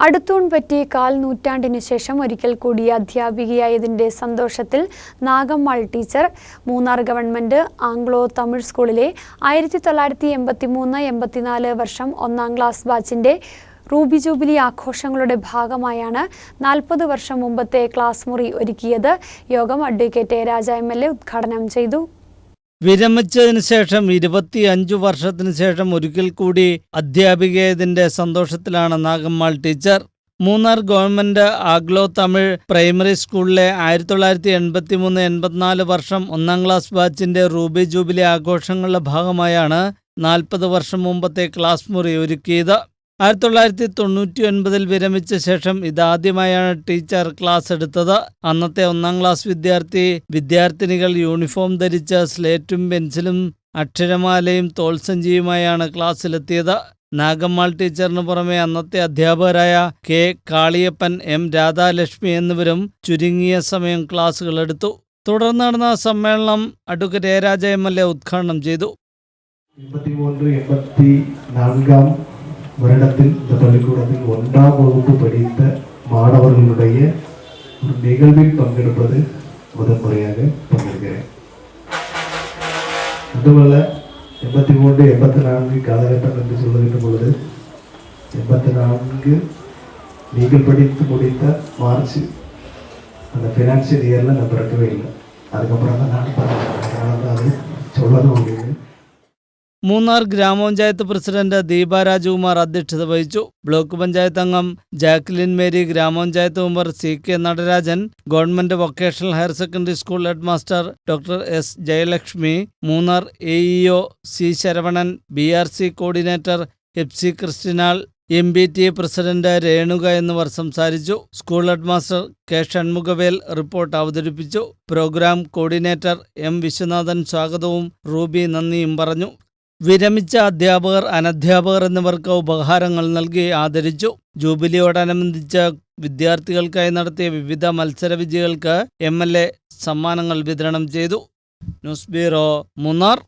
അടുത്തൂൺപറ്റി കാൽ നൂറ്റാണ്ടിനു ശേഷം ഒരിക്കൽ കൂടി അധ്യാപികയായതിന്റെ സന്തോഷത്തിൽ Nagammal teacher Munnar government Anglo Tamil സ്കൂളിലെ 1983-84 വർഷം 1ാം ക്ലാസ് ബാച്ചിന്റെ റൂബി ജൂബിലി ആഘോഷങ്ങളുടെ ഭാഗമായാണ് 40 വർഷം മുമ്പത്തെ ക്ലാസ് മുറി ഒരുക്കിയത്. യോഗം അഡ്വക്കേറ്റ് രാജ MLA ഉദ്ഘാടനം ചെയ്തു. വിരമിച്ചതിനു ശേഷം 25 വർഷത്തിനു ശേഷം ഒരിക്കൽ കൂടി അധ്യാപികയായതിന്റെ സന്തോഷത്തിലാണ് Nagammal teacher. Munnar government Anglo Tamil primary സ്കൂളിലെ 1983-84 വർഷം 1ാം ക്ലാസ് ബാച്ചിന്റെ റൂബി ജൂബിലി ആഘോഷങ്ങളുടെ ഭാഗമായാണ് 40 വർഷം മുമ്പത്തെ ക്ലാസ് മുറി ഒരുക്കിയത്. 1999 വിരമിച്ച ശേഷം ഇതാദ്യമായാണ് ടീച്ചർ ക്ലാസ് എടുത്തത്. അന്നത്തെ 1ാം ക്ലാസ് വിദ്യാർത്ഥിനികൾ യൂണിഫോം ധരിച്ച് സ്ലേറ്റും പെൻസിലും അക്ഷരമാലയും തോൾസഞ്ചിയുമായാണ് ക്ലാസ്സിലെത്തിയത്. നാഗമ്മാൾ ടീച്ചറിന് പുറമെ അന്നത്തെ അധ്യാപകരായ കെ കാളിയപ്പൻ, M രാധാലക്ഷ്മി എന്നിവരും ചുരുങ്ങിയ സമയം ക്ലാസുകൾ എടുത്തു. തുടർന്ന് നടന്ന സമ്മേളനം അഡ്വക്കേറ്റ് രാജ MLA ഉദ്ഘാടനം ചെയ്തു. 83-84 வருடத்தில் இந்த பள்ளிக்கூடத்தில் 1ஆம் வகுப்பு படித்த மாணவர்களுடைய ஒரு நிகழ்வில் பங்கெடுப்பது முதன்முறையாக பங்கெடுக்கிறேன். அதுபோல 83-84 காலகட்டம் என்று சொல்லுகின்ற பொழுது 84 நீங்கள் படித்து முடித்த மார்ச் அந்த ஃபினான்ஷியல் இயரில் நான் பிறக்கவே இல்லை. அதுக்கப்புறம் தான் நான் அதனால அது சொல்லணும் அப்படின்னு. മൂന്നാർ ഗ്രാമപഞ്ചായത്ത് പ്രസിഡന്റ് ദീപ രാജകുമാർ അധ്യക്ഷത വഹിച്ചു. ബ്ലോക്ക് പഞ്ചായത്ത് അംഗം ജാക്ലിൻ മേരി, ഗ്രാമപഞ്ചായത്ത് member CK Natarajan, government vocational higher secondary school headmaster doctor S Jayalakshmi, Munnar AEO C Saravanan, BRC coordinator FC Christinal, MBTA president Renuka എന്നിവർ സംസാരിച്ചു. School headmaster K Shanmugavel report അവതരിപ്പിച്ചു. പ്രോഗ്രാം കോർഡിനേറ്റർ M വിശ്വനാഥൻ സ്വാഗതവും റൂബി നന്ദിയും പറഞ്ഞു. വിരമിച്ച അധ്യാപകർ, അനധ്യാപകർ എന്നിവർക്ക് ഉപഹാരങ്ങൾ നൽകി ആദരിച്ചു. ജൂബിലിയോടനുബന്ധിച്ച് വിദ്യാർത്ഥികൾക്കായി നടത്തിയ വിവിധ മത്സര വിജയികൾക്ക് MLA സമ്മാനങ്ങൾ വിതരണം ചെയ്തു. News bureau, Munnar.